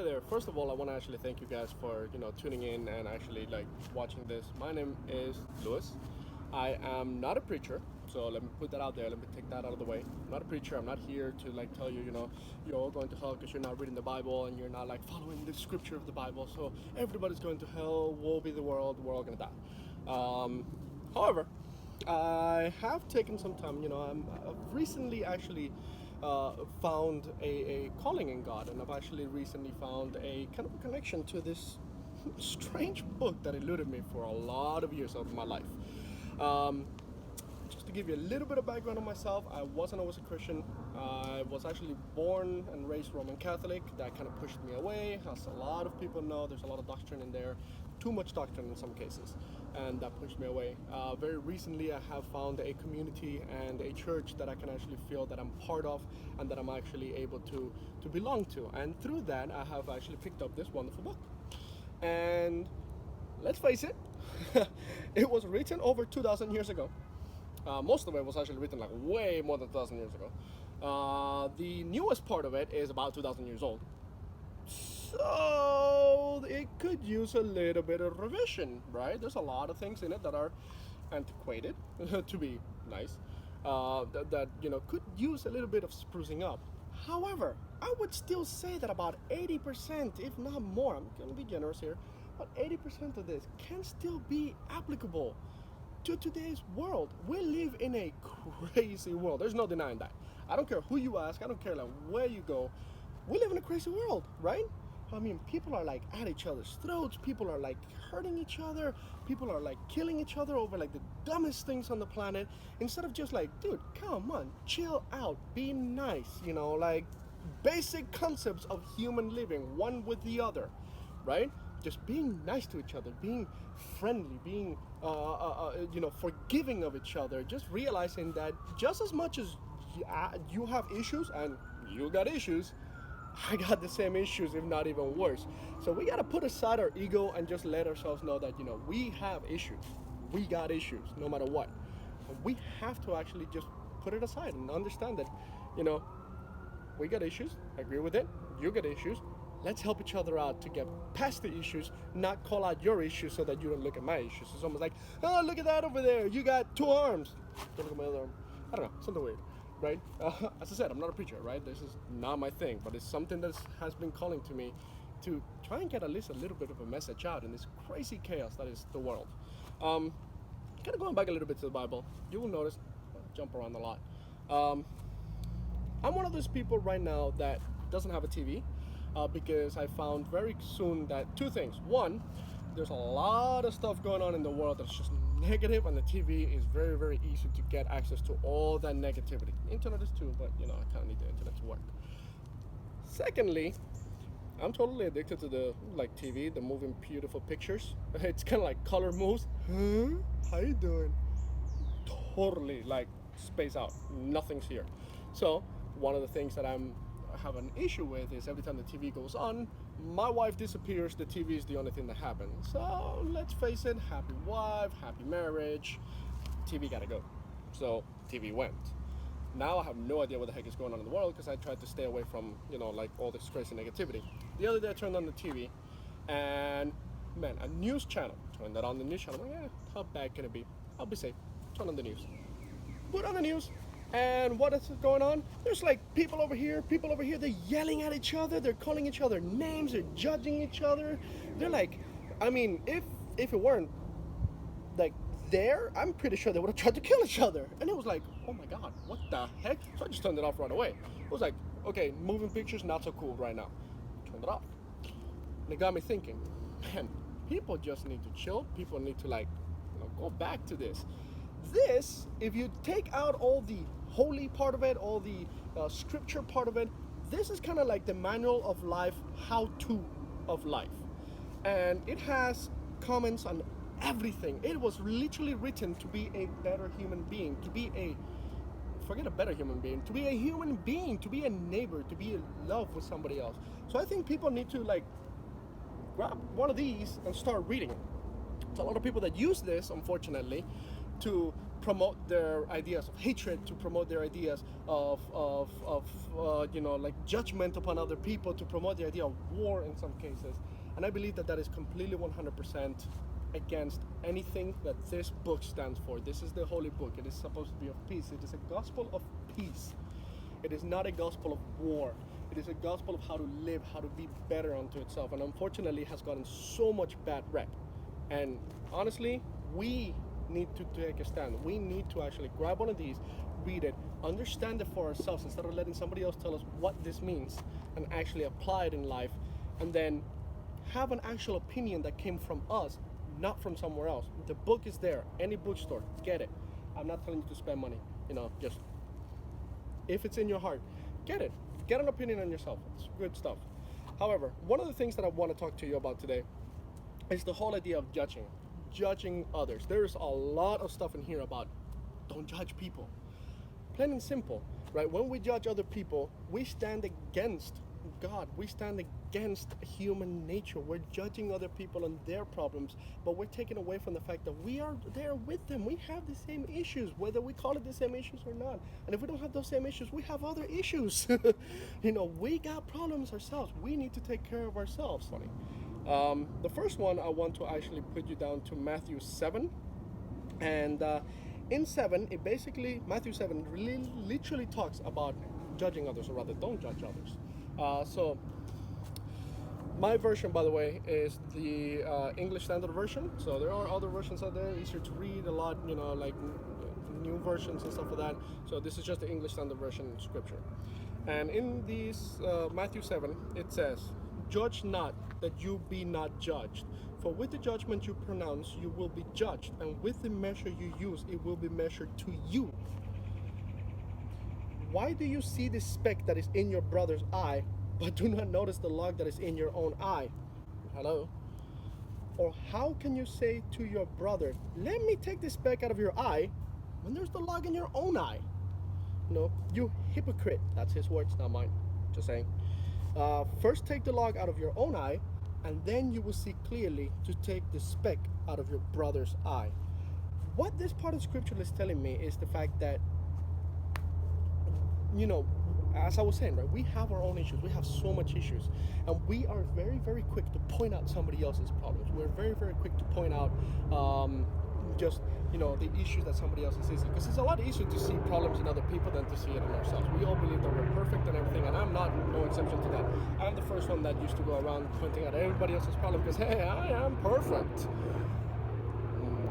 Hey there. First of all, I want to actually thank you guys for tuning in and actually like watching this. My name is Lewis. I am not a preacher, so let me put that out there. Let me take that out of the way. I'm not a preacher. I'm not here to like tell you, you're all going to hell because you're not reading the Bible and you're not like following the scripture of the Bible. So everybody's going to hell. Woe be the world. We're all gonna die. However, I have taken some time. I've recently actually found a calling in God, and I've actually recently found a kind of a connection to this strange book that eluded me for a lot of years of my life. Um, just to give you a little bit of background on myself, I wasn't always a Christian. I was actually born and raised Roman Catholic. That kind of pushed me away. As a lot of people know, there's a lot of doctrine in there, too much doctrine in some cases, and that pushed me away. Very recently, I have found a community and a church that I can actually feel that I'm part of and that I'm actually able to belong to. And through that, I have actually picked up this wonderful book. And let's face it, it was written over 2,000 years ago. Most of it was actually written like way more than 2,000 years ago. The newest part of it is about 2,000 years old. So it could use a little bit of revision, right? There's a lot of things in it that are antiquated, to be nice, that could use a little bit of sprucing up. However, I would still say that about 80%, if not more, I'm gonna be generous here, but 80% of this can still be applicable to today's world. We live in a crazy world. There's no denying that. I don't care who you ask. I don't care like where you go. We live in a crazy world, right? I mean, people are like at each other's throats. People are like hurting each other. People are like killing each other over like the dumbest things on the planet. Instead of just like, dude, come on, chill out, be nice. Like basic concepts of human living, one with the other, right? Just being nice to each other, being friendly, being forgiving of each other. Just realizing that just as much as you have issues and you got issues, I got the same issues, if not even worse. So we gotta put aside our ego and just let ourselves know that we have issues. We got issues, no matter what. And we have to actually just put it aside and understand that, we got issues. I agree with it. You got issues. Let's help each other out to get past the issues, not call out your issues so that you don't look at my issues. It's almost like, oh, look at that over there. You got two arms. Don't look at my other arm. I don't know, something weird, right? As I said, I'm not a preacher, right? This is not my thing, but it's something that has been calling to me to try and get at least a little bit of a message out in this crazy chaos that is the world. Kind of going back a little bit to the Bible, you will notice, I jump around a lot. I'm one of those people right now that doesn't have a TV. Because I found very soon that two things. One, there's a lot of stuff going on in the world that's just negative, and the TV is very, very easy to get access to all that negativity. The internet is too, but I kind of need the internet to work. Secondly, I'm totally addicted to the like TV, the moving beautiful pictures. It's kind of like color moves. Huh? How you doing? Totally like space out. Nothing's here. So one of the things that I have an issue with is every time the TV goes on, my wife disappears, the TV is the only thing that happens. So let's face it, happy wife, happy marriage, TV gotta go. So TV went. Now I have no idea what the heck is going on in the world because I tried to stay away from, like all this crazy negativity. The other day I turned on the TV and man, a news channel, turned that on the news channel. I'm like, how bad can it be? I'll be safe. Turn on the news. Put on the news. And what is going on? There's like people over here, they're yelling at each other, they're calling each other names, they're judging each other. They're like, I mean, if it weren't like there, I'm pretty sure they would have tried to kill each other. And it was like, oh my God, what the heck? So I just turned it off right away. It was like, okay, moving pictures, not so cool right now. Turned it off. And it got me thinking, man, people just need to chill. People need to like, go back to this. This, if you take out all the holy part of it, all the scripture part of it, this is kind of like the manual of life, how-to of life. And it has comments on everything. It was literally written to be a better human being, to be a, forget a better human being, to be a human being, to be a neighbor, to be in love with somebody else. So I think people need to like grab one of these and start reading it. There's a lot of people that use this, unfortunately, to promote their ideas of hatred, to promote their ideas of like judgment upon other people to promote the idea of war in some cases. And I believe that that is completely 100% against anything that this book stands for. This is the holy book. It is supposed to be of peace. It is a gospel of peace. It is not a gospel of war. It is a gospel of how to live, how to be better unto itself. And unfortunately, it has gotten so much bad rep. And honestly, we need to take a stand. We need to actually grab one of these, read it, understand it for ourselves instead of letting somebody else tell us what this means, and actually apply it in life, and then have an actual opinion that came from us, not from somewhere else. The book is there. Any bookstore, get it. I'm not telling you to spend money. Just if it's in your heart, get it. Get an opinion on yourself. It's good stuff. However, one of the things that I want to talk to you about today is the whole idea of judging others. There's a lot of stuff in here about don't judge people. Plain and simple, right? When we judge other people, we stand against God. We stand against human nature. We're judging other people and their problems, but we're taking away from the fact that we are there with them. We have the same issues, whether we call it the same issues or not. And if we don't have those same issues, we have other issues. We got problems ourselves. We need to take care of ourselves. Funny. The first one, I want to actually put you down to Matthew 7. And in 7, Matthew 7 really literally talks about judging others, or rather, don't judge others. So my version, by the way, is the English Standard Version. So there are other versions out there, easier to read, a lot, like new versions and stuff like that. So this is just the English Standard Version scripture. And in these Matthew 7, it says, "Judge not, that you be not judged. For with the judgment you pronounce, you will be judged, and with the measure you use, it will be measured to you. Why do you see the speck that is in your brother's eye, but do not notice the log that is in your own eye?" Hello? "Or how can you say to your brother, 'Let me take the speck out of your eye,' when there's the log in your own eye? No, you hypocrite." That's his words, not mine. Just saying. "First take the log out of your own eye, and then you will see clearly to take the speck out of your brother's eye." What this part of scripture is telling me is the fact that, as I was saying, right, we have our own issues. We have so much issues, and we are very, very quick to point out somebody else's problems. We're very, very quick to point out the issues that somebody else is facing, because it's a lot easier to see problems in other people than to see it in ourselves. We all believe that we're perfect and everything, and I'm not no exception to that. I'm the first one that used to go around pointing out everybody else's problem because, hey, I am perfect.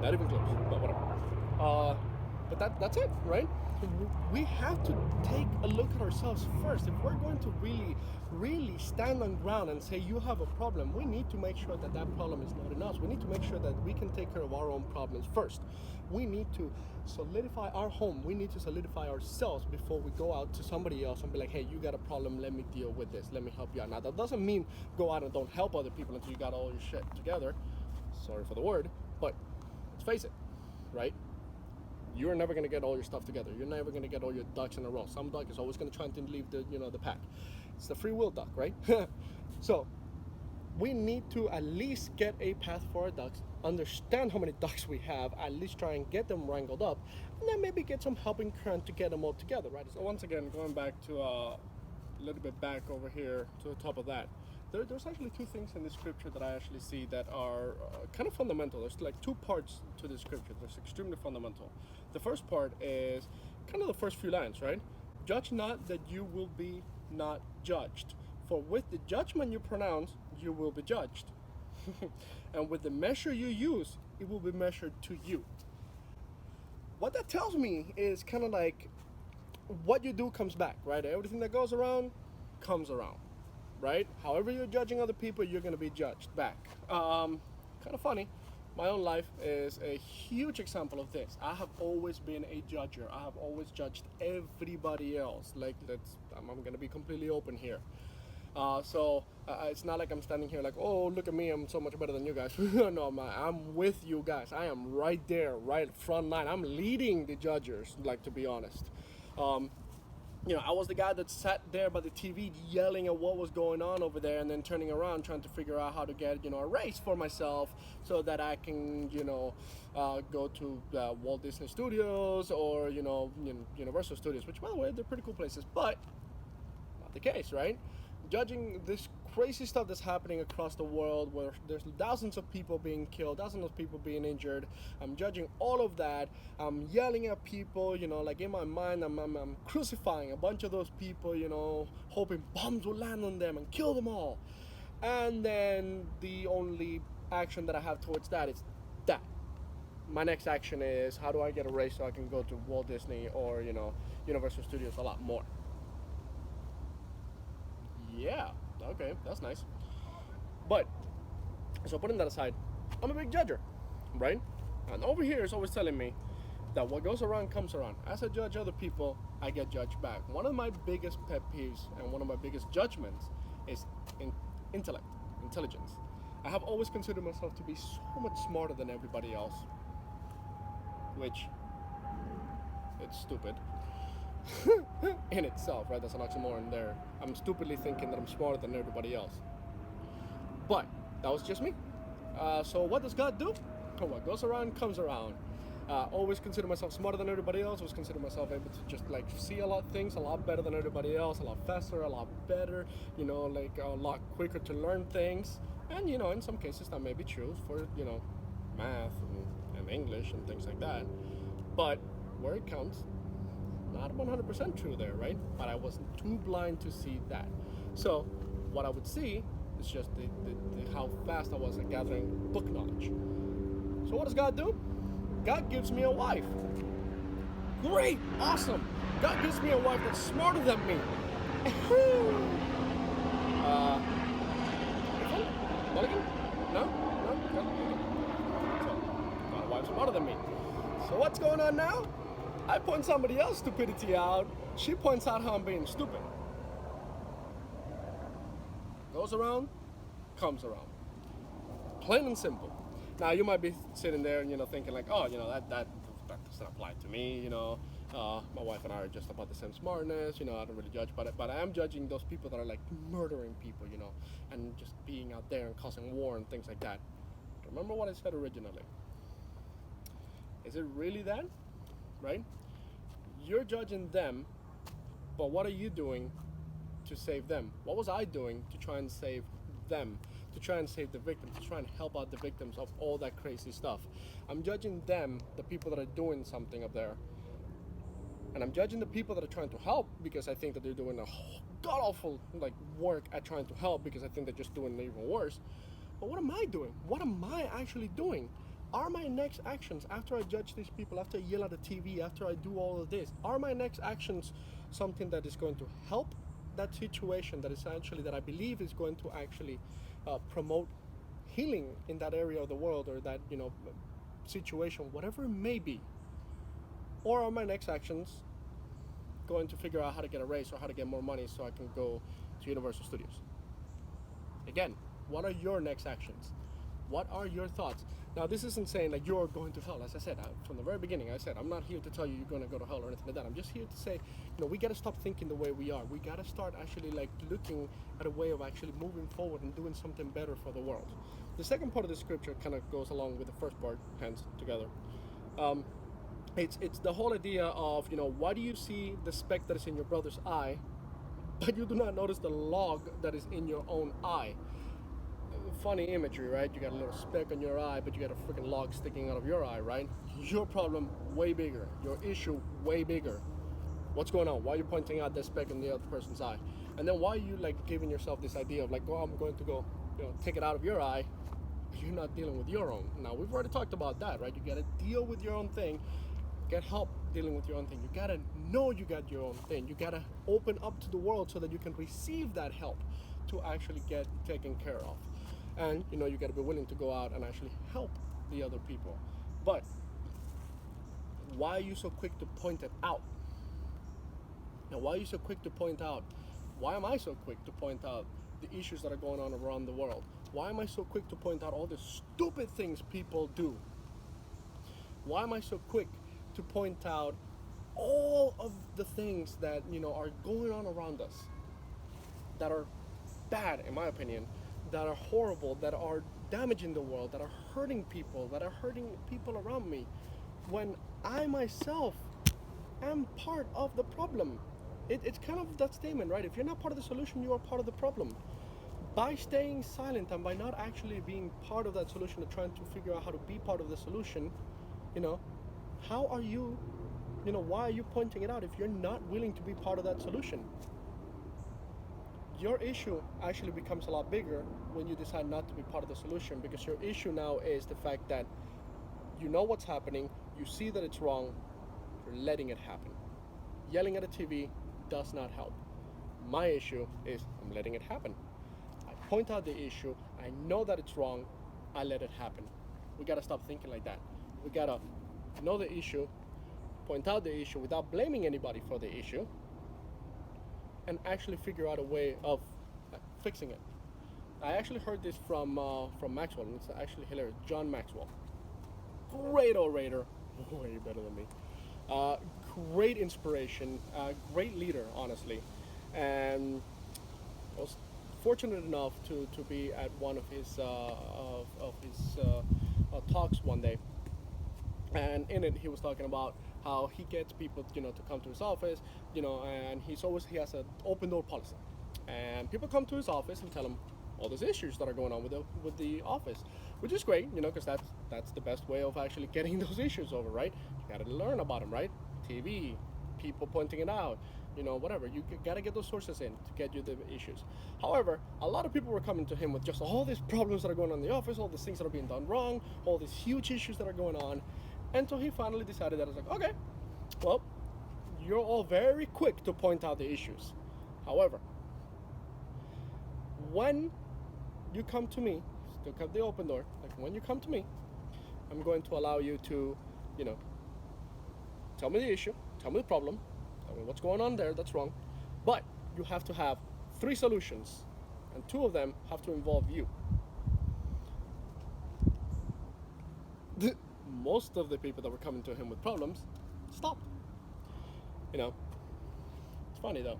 Not even close, but whatever. But that's it, right? We have to take a look at ourselves first. If we're going to really stand on ground and say you have a problem, we need to make sure that that problem is not in us. We need to make sure that we can take care of our own problems first. We need to solidify our home. We need to solidify ourselves before we go out to somebody else and be like, "Hey, you got a problem, let me deal with this, let me help you out." Now, that doesn't mean go out and don't help other people until you got all your shit together. Sorry for the word, but let's face it, right? You're never going to get all your stuff together. You're never going to get all your ducks in a row. Some duck is always going to try to leave the pack. It's the free will duck, right? So we need to at least get a path for our ducks, understand how many ducks we have, at least try and get them wrangled up, and then maybe get some helping current to get them all together, right? So once again, going back to a little bit back over here to the top of that, there's actually two things in the scripture that I actually see that are kind of fundamental. There's like two parts to the scripture that's extremely fundamental. The first part is kind of the first few lines, right? "Judge not, that you will be not judged. For with the judgment you pronounce, you will be judged. And with the measure you use, it will be measured to you." What that tells me is kind of like what you do comes back, right? Everything that goes around comes around, right? However you're judging other people, you're going to be judged back. Kind of funny. My own life is a huge example of this. I have always been a judger. I have always judged everybody else. I'm going to be completely open here. So it's not like I'm standing here like, "Oh, look at me, I'm so much better than you guys." No, man, I'm with you guys. I am right there, right front line. I'm leading the judgers, to be honest. I was the guy that sat there by the TV yelling at what was going on over there, and then turning around trying to figure out how to get a raise for myself so that I can go to Walt Disney Studios or Universal Studios, which, by the way, they're pretty cool places. But the case, right? Judging this crazy stuff that's happening across the world where there's thousands of people being killed, thousands of people being injured. I'm judging all of that. I'm yelling at people, like in my mind, I'm crucifying a bunch of those people, hoping bombs will land on them and kill them all. And then the only action that I have towards that is that. My next action is how do I get a raise so I can go to Walt Disney or, Universal Studios a lot more. Yeah, okay, that's nice. But, so putting that aside, I'm a big judger, right? And over here is always telling me that what goes around comes around. As I judge other people, I get judged back. One of my biggest pet peeves and one of my biggest judgments is intelligence. I have always considered myself to be so much smarter than everybody else, which it's stupid in itself, right? That's an oxymoron there. I'm stupidly thinking that I'm smarter than everybody else. But that was just me. So what does God do? What goes around comes around. Always consider myself smarter than everybody else. Always consider myself able to just like see a lot of things a lot better than everybody else, a lot faster, a lot better, like a lot quicker to learn things. And in some cases that may be true for math and English and things like that. But where it counts, not 100% true there, right? But I wasn't too blind to see that. So what I would see is just how fast I was at gathering book knowledge. So what does God do? God gives me a wife. Great, awesome. God gives me a wife that's smarter than me. Mulligan? No? No? So, got a wife smarter than me. So what's going on now? I point somebody else's stupidity out. She points out how I'm being stupid. Goes around, comes around. Plain and simple. Now you might be sitting there and thinking like, oh, that doesn't apply to me. My wife and I are just about the same smartness. I don't really judge, but I am judging those people that are like murdering people, and just being out there and causing war and things like that. Remember what I said originally. Is it really that? Right? You're judging them, but what are you doing to save them? What was I doing to try and save them? To try and save the victims, to try and help out the victims of all that crazy stuff. I'm judging them, the people that are doing something up there. And I'm judging the people that are trying to help because I think that they're doing a god-awful work at trying to help because I think they're just doing it even worse. But what am I doing? What am I actually doing? Are my next actions, after I judge these people, after I yell at the TV, after I do all of this, are my next actions something that is going to help that situation, that I believe is going to actually promote healing in that area of the world or that situation, whatever it may be? Or are my next actions going to figure out how to get a raise or how to get more money so I can go to Universal Studios? Again, what are your next actions? What are your thoughts? Now, this isn't saying that you're going to hell. As I said, from the very beginning, I said, I'm not here to tell you you're going to go to hell or anything like that. I'm just here to say, we got to stop thinking the way we are. We got to start actually looking at a way of actually moving forward and doing something better for the world. The second part of the scripture kind of goes along with the first part, hands together. It's the whole idea of, why do you see the speck that is in your brother's eye, but you do not notice the log that is in your own eye? Funny imagery, right? You got a little speck on your eye, but you got a freaking log sticking out of your eye, right? Your problem way bigger. Your issue way bigger. What's going on? Why are you pointing out that speck in the other person's eye? And then why are you giving yourself this idea of oh, I'm going to go, take it out of your eye, but you're not dealing with your own. Now we've already talked about that, right? You got to deal with your own thing. Get help dealing with your own thing. You got to know you got your own thing. You got to open up to the world so that you can receive that help to actually get taken care of. And you got to be willing to go out and actually help the other people. But why are you so quick to point it out? Now, why are you so quick to point out? Why am I so quick to point out the issues that are going on around the world? Why am I so quick to point out all the stupid things people do? Why am I so quick to point out all of the things that are going on around us that are bad, in my opinion, that are horrible, that are damaging the world, that are hurting people, that are hurting people around me, when I myself am part of the problem? It's kind of that statement, right? If you're not part of the solution, you are part of the problem. By staying silent and by not actually being part of that solution and trying to figure out how to be part of the solution, you know, how are you, why are you pointing it out if you're not willing to be part of that solution? Your issue actually becomes a lot bigger when you decide not to be part of the solution, because your issue now is the fact that you know what's happening, you see that it's wrong, you're letting it happen. Yelling at a TV does not help. My issue is I'm letting it happen. I point out the issue, I know that it's wrong, I let it happen. We gotta stop thinking like that. We gotta know the issue, point out the issue without blaming anybody for the issue, and actually figure out a way of fixing it. I actually heard this from Maxwell, and it's actually hilarious. John Maxwell, great orator, way better than me. Great inspiration, great leader, honestly. And I was fortunate enough to be at one of his talks one day, and in it he was talking about how he gets people to come to his office, and he has an open door policy, and people come to his office and tell him all these issues that are going on with the office, which is great, because that's the best way of actually getting those issues over, right? You got to learn about them, right? TV, people pointing it out, whatever. You got to get those sources in to get you the issues. However, a lot of people were coming to him with just all these problems that are going on in the office, all these things that are being done wrong, all these huge issues that are going on. And so he finally decided that I was like, okay, well, you're all very quick to point out the issues. However, when you come to me, still kept the open door, like when you come to me, I'm going to allow you to, tell me the issue, tell me the problem, tell me what's going on there that's wrong, but you have to have 3 solutions, and 2 of them have to involve you. Most of the people that were coming to him with problems stopped. It's funny though.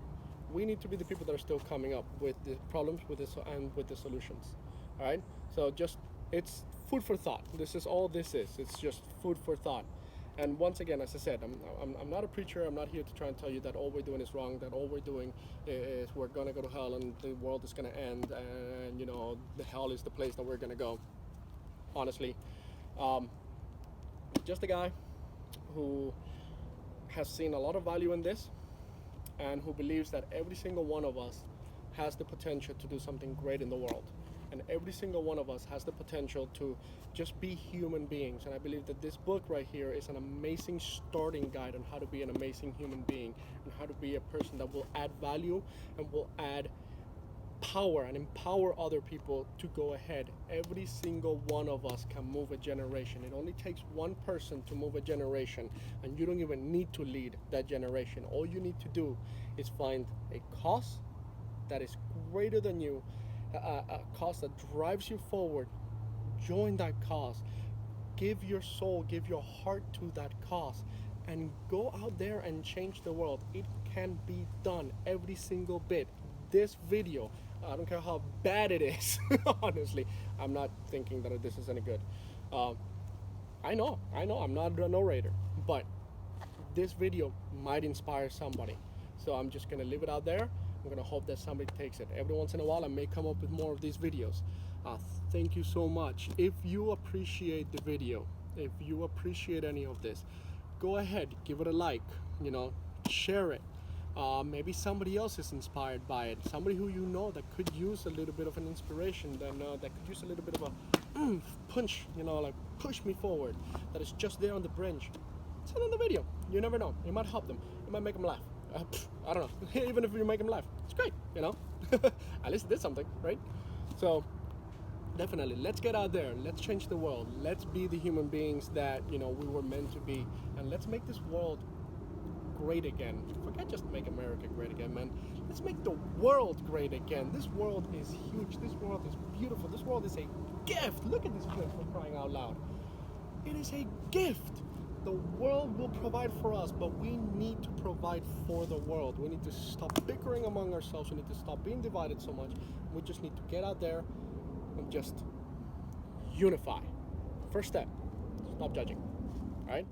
We need to be the people that are still coming up with the problems with this and with the solutions. All right. So it's food for thought. This is all this is. It's just food for thought. And once again, as I said, I'm not a preacher. I'm not here to try and tell you that all we're doing is wrong. That all we're doing is we're gonna go to hell and the world is gonna end, and the hell is the place that we're gonna go. Honestly. Just a guy who has seen a lot of value in this, and who believes that every single one of us has the potential to do something great in the world, and every single one of us has the potential to just be human beings. And I believe that this book right here is an amazing starting guide on how to be an amazing human being, and how to be a person that will add value and will add power and empower other people to go ahead. Every single one of us can move a generation. It only takes one person to move a generation, and you don't even need to lead that generation. All you need to do is find a cause that is greater than you, a cause that drives you forward. Join that cause. Give your soul, give your heart to that cause, and go out there and change the world. It can be done, every single bit. This video, I don't care how bad it is. Honestly, I'm not thinking that this is any good. I know, I'm not an orator, but this video might inspire somebody. So I'm just gonna leave it out there. I'm gonna hope that somebody takes it. Every once in a while, I may come up with more of these videos. Thank you so much. If you appreciate the video, if you appreciate any of this, go ahead, give it a like, share it. Maybe somebody else is inspired by it. Somebody who that could use a little bit of an inspiration, that could use a little bit of a punch, like push me forward. That is just there on the branch. Send them the video. You never know. It might help them. It might make them laugh. I don't know. Even if you make them laugh, it's great. At least it did something, right? So definitely, let's get out there. Let's change the world. Let's be the human beings that we were meant to be, and let's make this world great again. Forget just make America great again, man. Let's make the world great again. This world is huge. This world is beautiful. This world is a gift. Look at this place, for crying out loud. It is a gift. The world will provide for us, but we need to provide for the world. We need to stop bickering among ourselves. We need to stop being divided so much. We just need to get out there and just unify. First step, stop judging. All right?